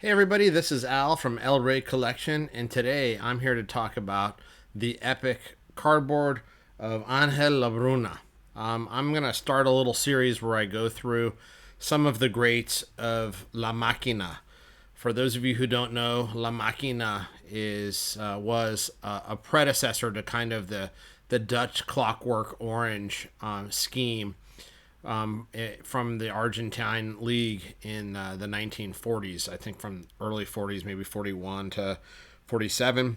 Hey everybody, this is Al from El Rey Collection, and today I'm here to talk about the epic cardboard of Angel Labruna. I'm going to start a little series where I go through some of the greats of La Máquina. For those of you who don't know, La Máquina was a predecessor to kind of the Dutch Clockwork Orange scheme from the Argentine league in the 1940s. I think from early 40s, maybe 41 to 47.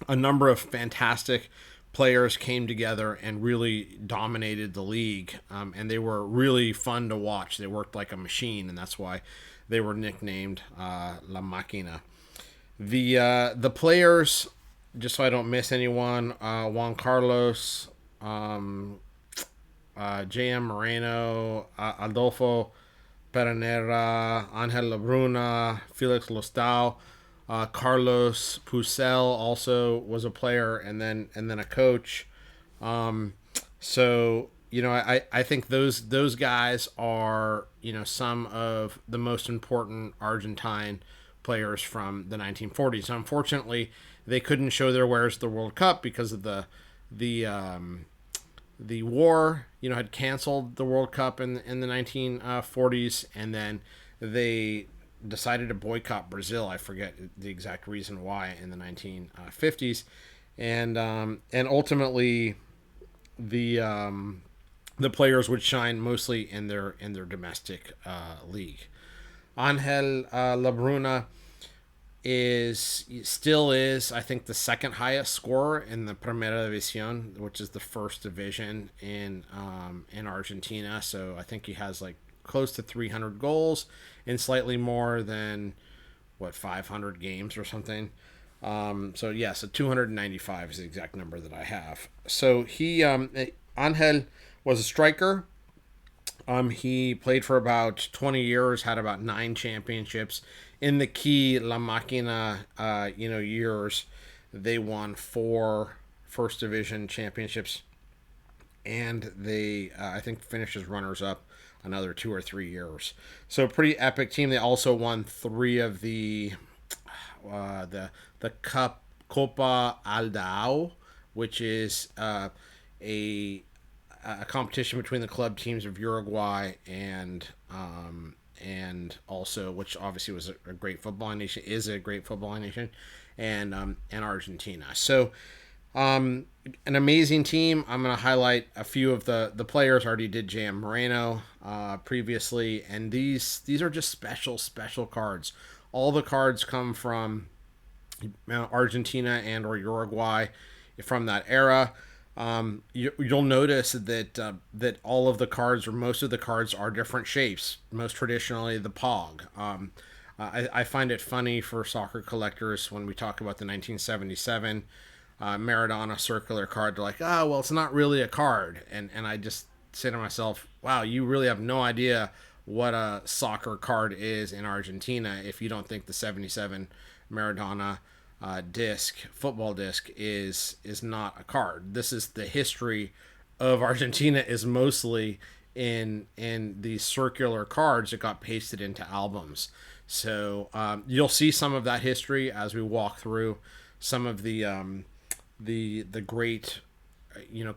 A number of fantastic players came together and really dominated the league, and they were really fun to watch. They worked like a machine, and that's why they were nicknamed La Máquina. The players, just so I don't miss anyone, Juan Carlos, J.M. Moreno, Adolfo Peranera, Angel Labruna, Felix Lostau, Carlos Pucel also was a player, and then a coach. So I think those guys are some of the most important Argentine players from the 1940s. Unfortunately, they couldn't show their wares at the World Cup because of the war, had canceled the World Cup in the 1940s, and then they decided to boycott Brazil. I forget the exact reason why in the 1950s, and ultimately the players would shine mostly in their domestic league. Angel Labruna still is I think the second highest scorer in the Primera División, which is the first division in Argentina. So I think he has like close to 300 goals and slightly more than 500 games or something. So 295 is the exact number that I have. So Angel was a striker. He played for about 20 years, had about 9 championships. In the key La Máquina, years, they won 4 first division championships, and they, I think, finished as runners up another 2 or 3 years. So pretty epic team. They also won 3 of the Cup Copa Aldao, which is a competition between the club teams of Uruguay and also, which obviously was a great football nation, is a great football nation, and Argentina. So an amazing team. I'm going to highlight a few of the players. I already did J.M. Moreno previously, and these are just special cards. All the cards come from Argentina and or Uruguay from that era. You'll notice that all of the cards, or most of the cards, are different shapes. Most traditionally, the pog. I find it funny for soccer collectors when we talk about the 1977 Maradona circular card. They're like, "Oh, well, it's not really a card," and I just say to myself, "Wow, you really have no idea what a soccer card is in Argentina if you don't think the 77 Maradona football disc is not a card. This is the history of Argentina, is mostly in these circular cards that got pasted into albums. So you'll see some of that history as we walk through some of the great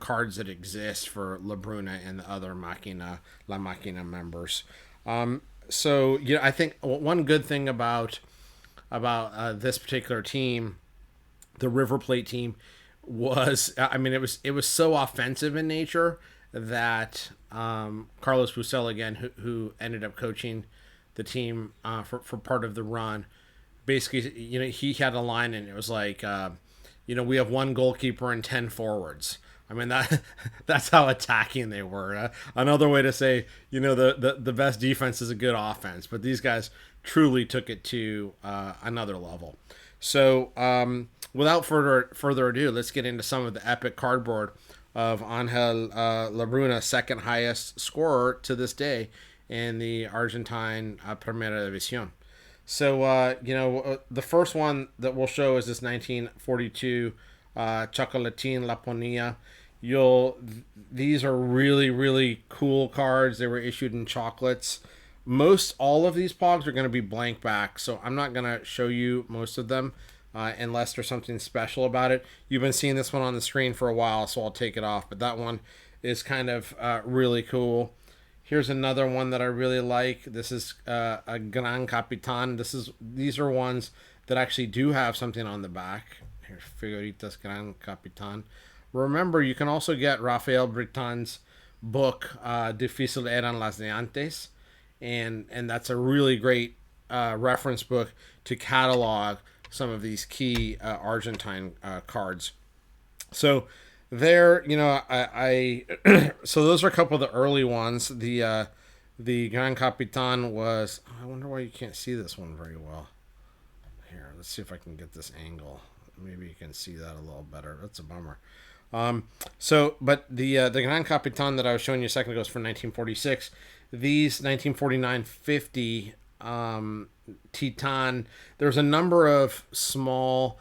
cards that exist for Labruna and the other La Máquina members. I think one good thing about this particular team, the River Plate team, was, it was so offensive in nature that Carlos Pucel, again, who ended up coaching the team for part of the run, basically, he had a line, and it was like, we have 1 goalkeeper and 10 forwards. That's how attacking they were. Another way to say, the best defense is a good offense. But these guys truly took it to another level. So without further ado, let's get into some of the epic cardboard of Angel Labruna, second highest scorer to this day in the Argentine Primera División. So the first one that we'll show is this 1942 Chocolatin La Ponía. These are really cool cards. They were issued in chocolates. Most all of these pogs are going to be blank back, so I'm not going to show you most of them unless there's something special about it. You've been seeing this one on the screen for a while, so I'll take it off. But that one is kind of really cool. Here's another one that I really like. This is a Gran Capitan. These are ones that actually do have something on the back. Here's Figuritas Gran Capitan. Remember, you can also get Rafael Britan's book, Difícil eran las de antes. And that's a really great reference book to catalog some of these key Argentine cards. So there, I so those are a couple of the early ones. The Gran Capitan was. I wonder why you can't see this one very well. Here, let's see if I can get this angle. Maybe you can see that a little better. That's a bummer. But the Gran Capitan that I was showing you a second ago is from 1946. These 1949-50 Titan. There's a number of small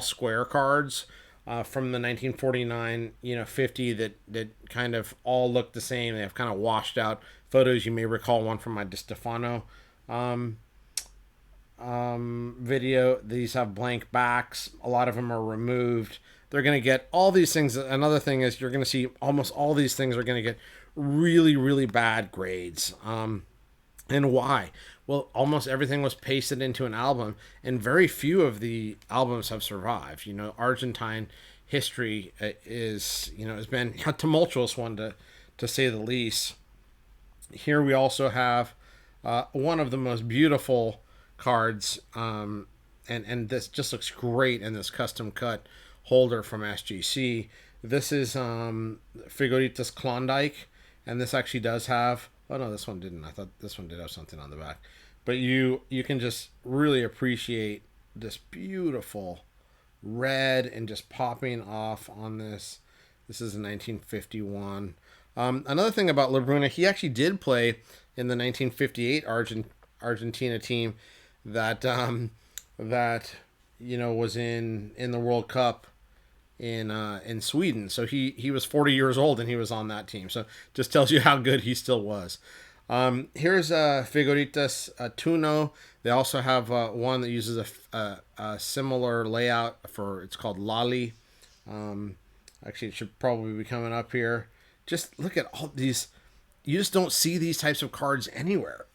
square cards from the 1949 50 that kind of all look the same. They have kind of washed out photos. You may recall one from my Di Stefano video. These have blank backs. A lot of them are removed. They're going to get all these things. Another thing is you're going to see almost all these things are going to get really, really bad grades. And why? Well, almost everything was pasted into an album, and very few of the albums have survived. Argentine history has been a tumultuous one to say the least. Here we also have one of the most beautiful cards, and this just looks great in this custom cut holder from SGC. This is Figuritas Klondike, and this actually does have. Oh no, this one didn't. I thought this one did have something on the back. But you can just really appreciate this beautiful red and just popping off on this. This is a 1951. Another thing about Labruna, he actually did play in the 1958 Argentina team that was in the World Cup in Sweden. So he was 40 years old and he was on that team. So just tells you how good he still was. Here's Figuritas Tuno. They also have one that uses a similar layout it's called Lali. Actually, it should probably be coming up here. Just look at all these. You just don't see these types of cards anywhere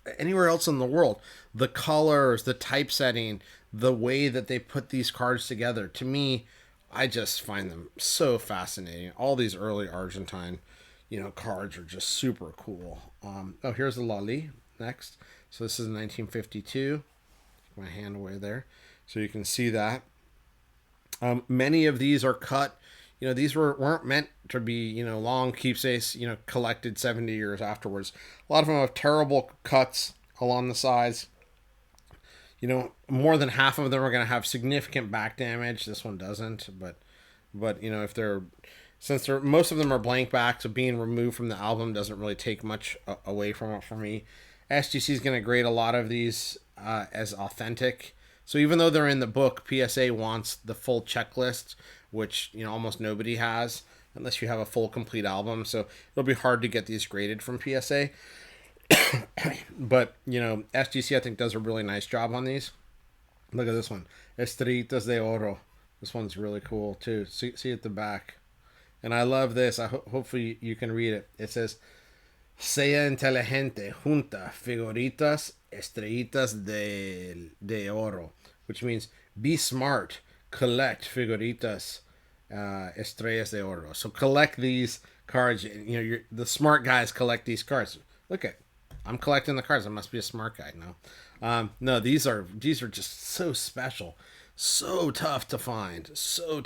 else in the world. The colors, the typesetting, the way that they put these cards together. To me, I just find them so fascinating. All these early Argentine, cards are just super cool. Here's the Lali next. So this is 1952. Take my hand away there, so you can see that. Many of these are cut. These weren't meant to be, long keepsakes, collected 70 years afterwards. A lot of them have terrible cuts along the sides. More than half of them are going to have significant back damage. This one doesn't, but since most of them are blank backs, so being removed from the album doesn't really take much away from it for me. SGC is going to grade a lot of these as authentic. So even though they're in the book, PSA wants the full checklist, which almost nobody has unless you have a full complete album. So it'll be hard to get these graded from PSA. But SGC I think does a really nice job on these. Look at this one, Estrellitas de Oro. This one's really cool too. See at the back, and I love this. Hopefully you can read it. It says, "Sea inteligente, junta figuritas estrellitas de oro," which means be smart, collect figuritas estrellas de oro. So collect these cards. The smart guys collect these cards. Look at. I'm collecting the cards. I must be a smart guy now. No, these are just so special, so tough to find. So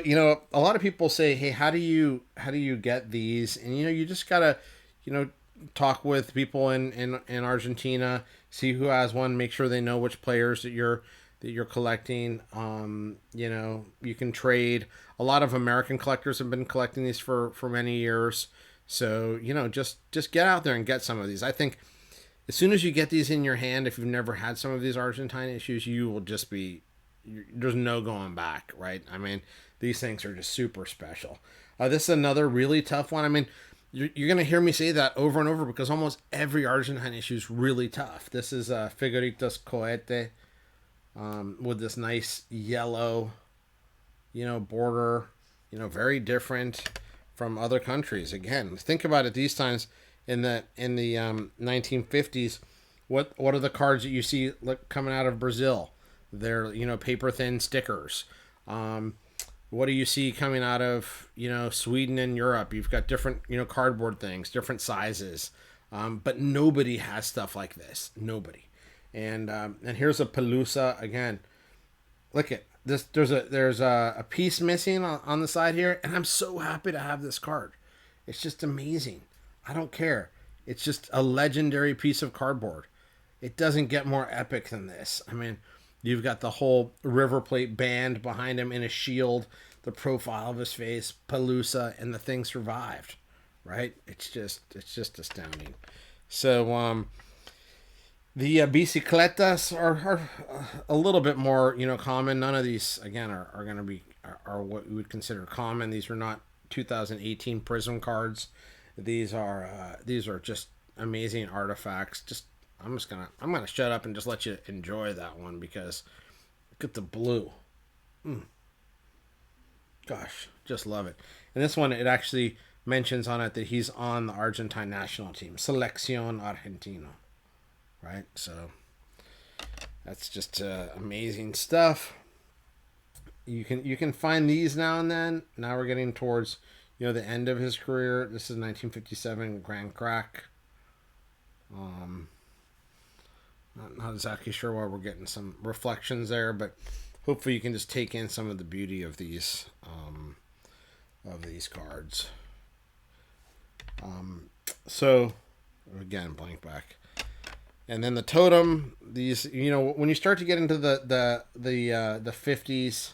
a lot of people say, hey, how do you get these? And you just gotta talk with people in Argentina, see who has one, make sure they know which players that you're collecting. You can trade. A lot of American collectors have been collecting these for many years. So, just get out there and get some of these. I think as soon as you get these in your hand, if you've never had some of these Argentine issues, you will just there's no going back, right? I mean, these things are just super special. This is another really tough one. I mean, You're going to hear me say that over and over because almost every Argentine issue is really tough. This is Figuritas Cohete with this nice yellow, border, very different from other countries. Again, think about it. These times in the 1950s, what are the cards that you see coming out of Brazil? They're paper thin stickers. What do you see coming out of Sweden and Europe? You've got different cardboard things, different sizes, but nobody has stuff like this. Nobody. And here's a Pelusa again. Look at this. There's a piece missing on the side here, and I'm so happy to have this card. It's just amazing. I don't care. It's just a legendary piece of cardboard. It doesn't get more epic than this. I mean, you've got the whole River Plate band behind him in a shield, the profile of his face, Pelusa, and the thing survived. Right? It's just astounding. So the bicicletas are a little bit more common. None of these again are going to be are what we would consider common. These are not 2018 Prism cards. These are just amazing artifacts. I'm gonna shut up and just let you enjoy that one because look at the blue. Gosh, just love it. And this one, it actually mentions on it that he's on the Argentine national team, Selección Argentina. Right, so that's just amazing stuff. You can find these now and then. Now we're getting towards the end of his career. This is 1957 Grand Crack. Not exactly sure why we're getting some reflections there, but hopefully you can just take in some of the beauty of these cards. So again, blank back. And then the totem, these, when you start to get into the 50s,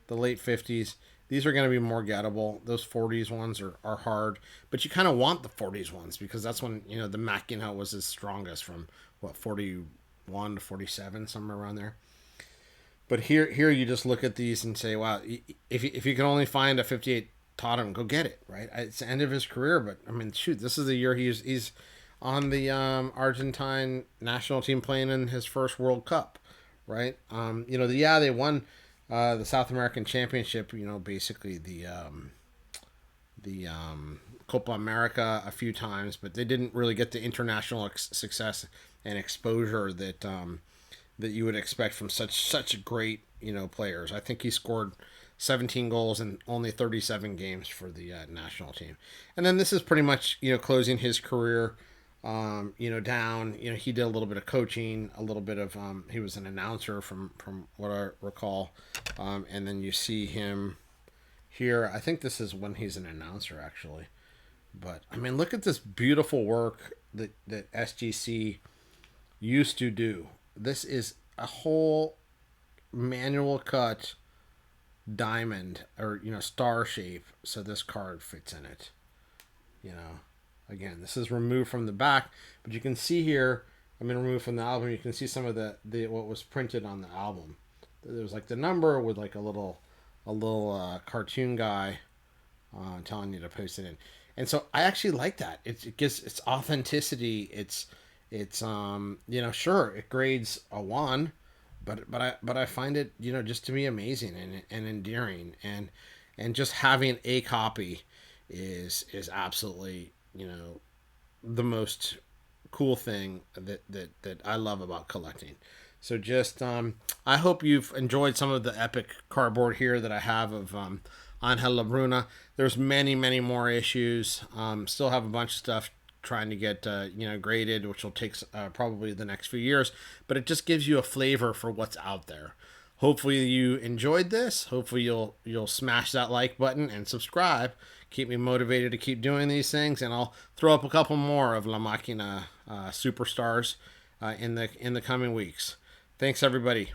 the late 50s, these are going to be more gettable. Those 40s ones are hard, but you kind of want the 40s ones because that's when, the Maquina was its strongest from 41 to 47, somewhere around there. But here you just look at these and say, wow, if you can only find a 58 totem, go get it, right? It's the end of his career, but I mean, shoot, this is the year he's on the Argentine national team playing in his first World Cup, right? They won the South American Championship, basically the Copa America a few times, but they didn't really get the international success and exposure that you would expect from such great players. I think he scored 17 goals in only 37 games for the national team, and then this is pretty much closing his career. Down, he did a little bit of coaching, a little bit of, he was an announcer from what I recall. And then you see him here. I think this is when he's an announcer actually, but I mean, look at this beautiful work that SGC used to do. This is a whole manual cut diamond or, star shape. So this card fits in it, Again, this is removed from the back, but you can see here, removed from the album, you can see some of the what was printed on the album. There's like the number with like a little cartoon guy telling you to post it in. And so I actually like that. It gives its authenticity. It's sure, it grades a 1, but I find it, just to be amazing and endearing, and just having a copy is absolutely the most cool thing that I love about collecting. So just I hope you've enjoyed some of the epic cardboard here that I have of Angel Labruna. There's many more issues. Still have a bunch of stuff trying to get graded, which will take probably the next few years, but it just gives you a flavor for what's out there. Hopefully you enjoyed this. Hopefully you'll smash that like button and subscribe. Keep me motivated to keep doing these things, and I'll throw up a couple more of La Máquina superstars in the coming weeks. Thanks, everybody.